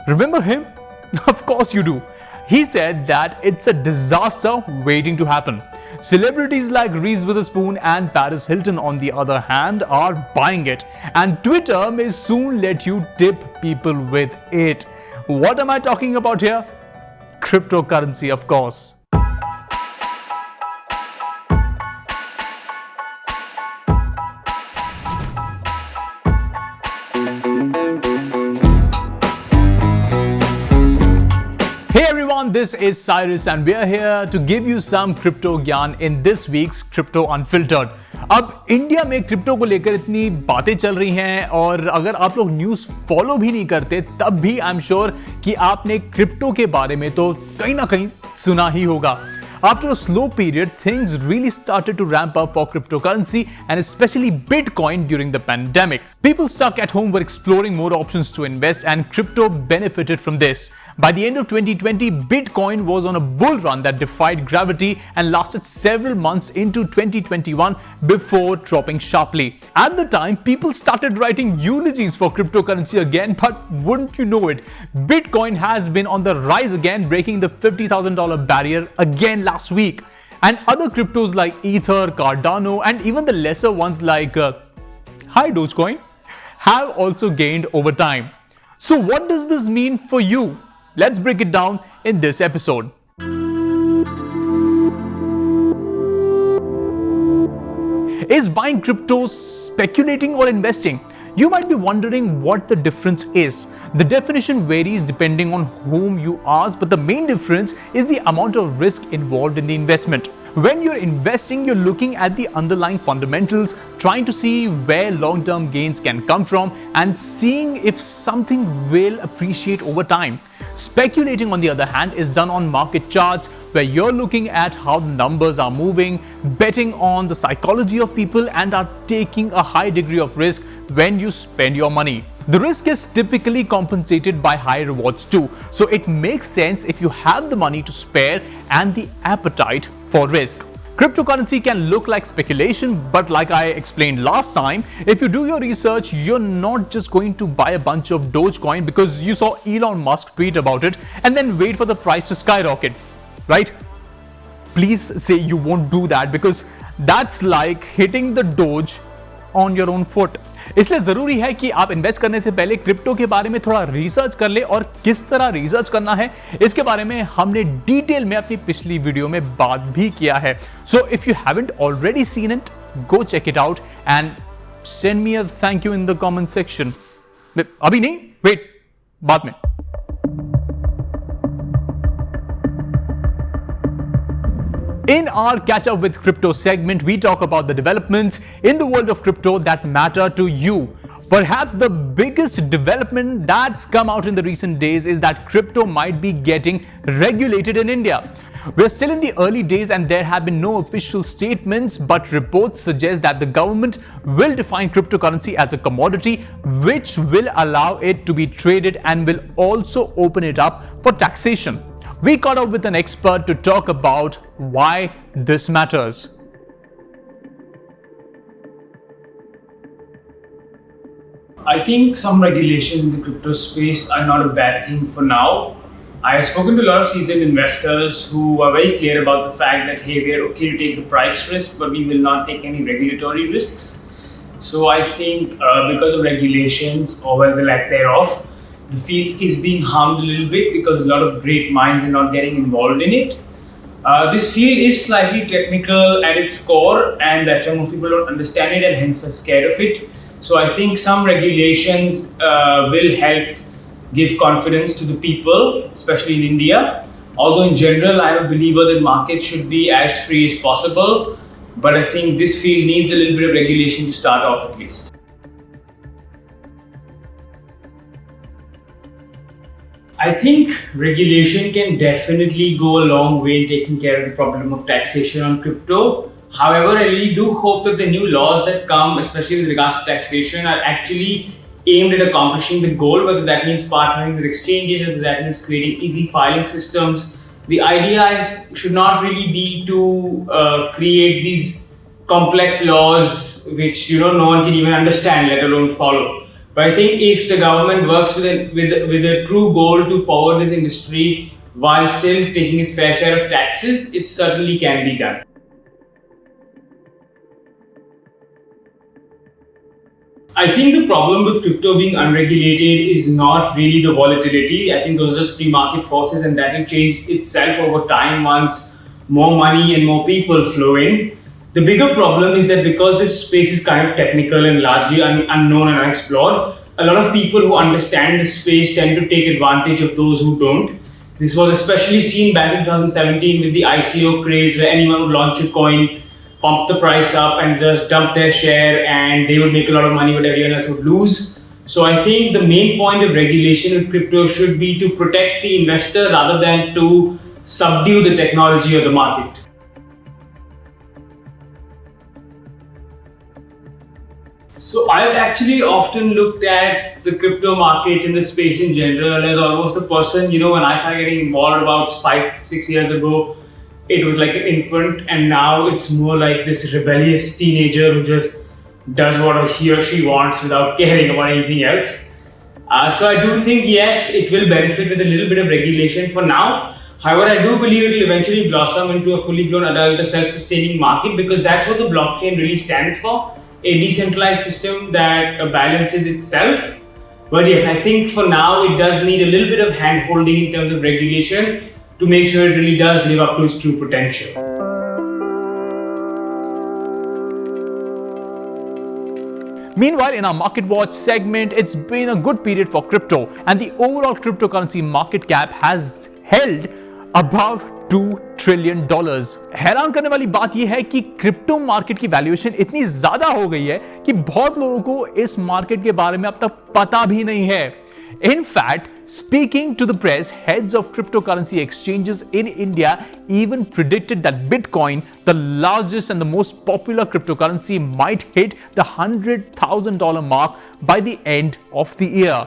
Remember him? Of course you do. He said that it's a disaster waiting to happen. Celebrities like Reese Witherspoon and Paris Hilton, on the other hand, are buying it, and Twitter may soon let you tip people with it. What am I talking about here? Cryptocurrency, of course. Hey everyone, this is Cyrus and we are here to give you some crypto ज्ञान in this week's Crypto Unfiltered. अब India में crypto को लेकर इतनी बातें चल रही हैं और अगर आप लोग न्यूज़ फॉलो भी नहीं करते तब भी आई एम श्योर कि आपने क्रिप्टो के बारे में तो कहीं ना कहीं सुना ही होगा. After a slow period, things really started to ramp up for cryptocurrency and especially Bitcoin during the pandemic. People stuck at home were exploring more options to invest and crypto benefited from this. By the end of 2020, Bitcoin was on a bull run that defied gravity and lasted several months into 2021 before dropping sharply. At the time, people started writing eulogies for cryptocurrency again, but wouldn't you know it, Bitcoin has been on the rise again, breaking the $50,000 barrier again last week. And other cryptos like Ether, Cardano, and even the lesser ones like Hi Dogecoin have also gained over time. So what does this mean for you? Let's break it down in this episode. Is buying crypto speculating or investing? You might be wondering what the difference is. The definition varies depending on whom you ask, but the main difference is the amount of risk involved in the investment. When you're investing, you're looking at the underlying fundamentals, trying to see where long-term gains can come from and seeing if something will appreciate over time. Speculating, on the other hand, is done on market charts where you're looking at how the numbers are moving, betting on the psychology of people, and are taking a high degree of risk when you spend your money. The risk is typically compensated by high rewards too, so it makes sense if you have the money to spare and the appetite for risk. Cryptocurrency can look like speculation, but like I explained last time, if you do your research, you're not just going to buy a bunch of Dogecoin because you saw Elon Musk tweet about it and then wait for the price to skyrocket, right? Please say you won't do that because that's like hitting the Doge on your own foot. इसलिए जरूरी है कि आप invest करने से पहले crypto के बारे में थोड़ा रिसर्च कर ले और किस तरह रिसर्च करना है इसके बारे में हमने डिटेल में अपनी पिछली वीडियो में बात भी किया है. So if you haven't already seen it, go check it out and send me a thank you in the comment section. अभी नहीं, वेट, बाद में. In our catch up with crypto segment, we talk about the developments in the world of crypto that matter to you. Perhaps the biggest development that's come out in the recent days is that crypto might be getting regulated in India. We're still in the early days and there have been no official statements, but reports suggest that the government will define cryptocurrency as a commodity, which will allow it to be traded and will also open it up for taxation. We caught up with an expert to talk about why this matters. I think some regulations in the crypto space are not a bad thing for now. I have spoken to a lot of seasoned investors who are very clear about the fact that, hey, we are okay to take the price risk, but we will not take any regulatory risks. So I think because of regulations or the lack thereof, the field is being harmed a little bit because a lot of great minds are not getting involved in it. This field is slightly technical at its core, and that's why most people don't understand it and hence are scared of it. So I think some regulations will help give confidence to the people, especially in India. Although in general, I'm a believer that markets should be as free as possible, but I think this field needs a little bit of regulation to start off at least. I think regulation can definitely go a long way in taking care of the problem of taxation on crypto. However, I really do hope that the new laws that come, especially with regards to taxation, are actually aimed at accomplishing the goal, whether that means partnering with exchanges, whether that means creating easy filing systems. The idea should not really be to create these complex laws which no one can even understand, let alone follow. But I think if the government works with a true goal to forward this industry while still taking its fair share of taxes, it certainly can be done. I think the problem with crypto being unregulated is not really the volatility. I think those are just free market forces, and that will change itself over time once more money and more people flow in. The bigger problem is that because this space is kind of technical and largely unknown and unexplored, a lot of people who understand this space tend to take advantage of those who don't. This was especially seen back in 2017 with the ICO craze, where anyone would launch a coin, pump the price up, and just dump their share, and they would make a lot of money, but everyone else would lose. So I think the main point of regulation with crypto should be to protect the investor rather than to subdue the technology or the market. So I've actually often looked at the crypto markets in the space in general as almost a person, when I started getting involved about 5-6 years ago, it was like an infant, and now it's more like this rebellious teenager who just does what he or she wants without caring about anything else. So I do think, yes, it will benefit with a little bit of regulation for now. However, I do believe it will eventually blossom into a fully grown adult, a self-sustaining market, because that's what the blockchain really stands for. A decentralized system that balances itself. But yes, I think for now it does need a little bit of hand-holding in terms of regulation to make sure it really does live up to its true potential. Meanwhile, in our Market Watch segment, it's been a good period for crypto, and the overall cryptocurrency market cap has held above $2 trillion. हैरान करने वाली बात यह है कि crypto market की valuation इतनी ज्यादा हो गई है कि बहुत लोगों को इस मार्केट के बारे में अब तक पता भी नहीं है। In fact, speaking to the press, heads of cryptocurrency exchanges in India even predicted that Bitcoin, the largest and the most popular cryptocurrency, might hit the $100,000 mark by the end of the year.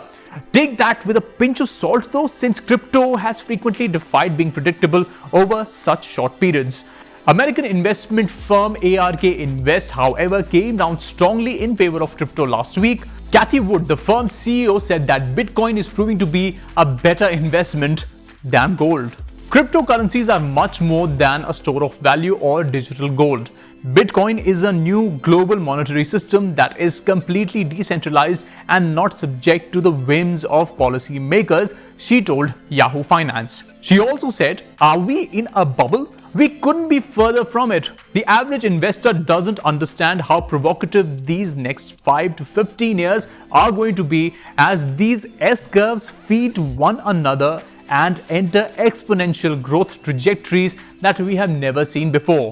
Take that with a pinch of salt though, since crypto has frequently defied being predictable over such short periods. American investment firm ARK Invest, however, came down strongly in favor of crypto last week. Cathie Wood, the firm's CEO, said that Bitcoin is proving to be a better investment than gold. Cryptocurrencies are much more than a store of value or digital gold. Bitcoin is a new global monetary system that is completely decentralized and not subject to the whims of policymakers, she told Yahoo Finance. She also said, "Are we in a bubble? We couldn't be further from it. The average investor doesn't understand how provocative these next 5 to 15 years are going to be as these S-curves feed one another and enter exponential growth trajectories that we have never seen before."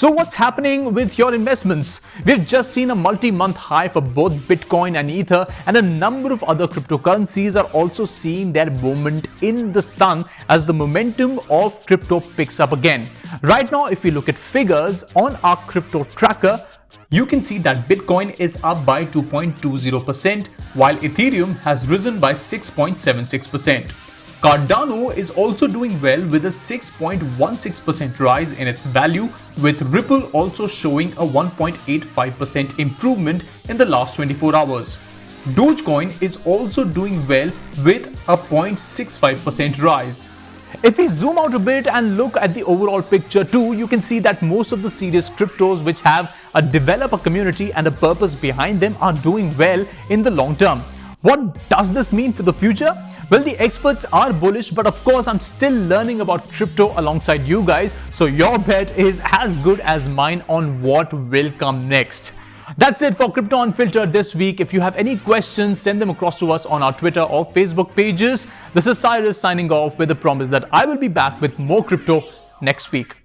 So what's happening with your investments? We've just seen a multi-month high for both Bitcoin and Ether, and a number of other cryptocurrencies are also seeing their moment in the sun as the momentum of crypto picks up again. Right now, if we look at figures on our crypto tracker, you can see that Bitcoin is up by 2.20%, while Ethereum has risen by 6.76%. Cardano is also doing well with a 6.16% rise in its value, with Ripple also showing a 1.85% improvement in the last 24 hours. Dogecoin is also doing well with a 0.65% rise. If we zoom out a bit and look at the overall picture too, you can see that most of the serious cryptos which have a developer community and a purpose behind them are doing well in the long term. What does this mean for the future? Well, the experts are bullish, but of course, I'm still learning about crypto alongside you guys, so your bet is as good as mine on what will come next. That's it for Crypto Unfiltered this week. If you have any questions, send them across to us on our Twitter or Facebook pages. This is Cyrus signing off with the promise that I will be back with more crypto next week.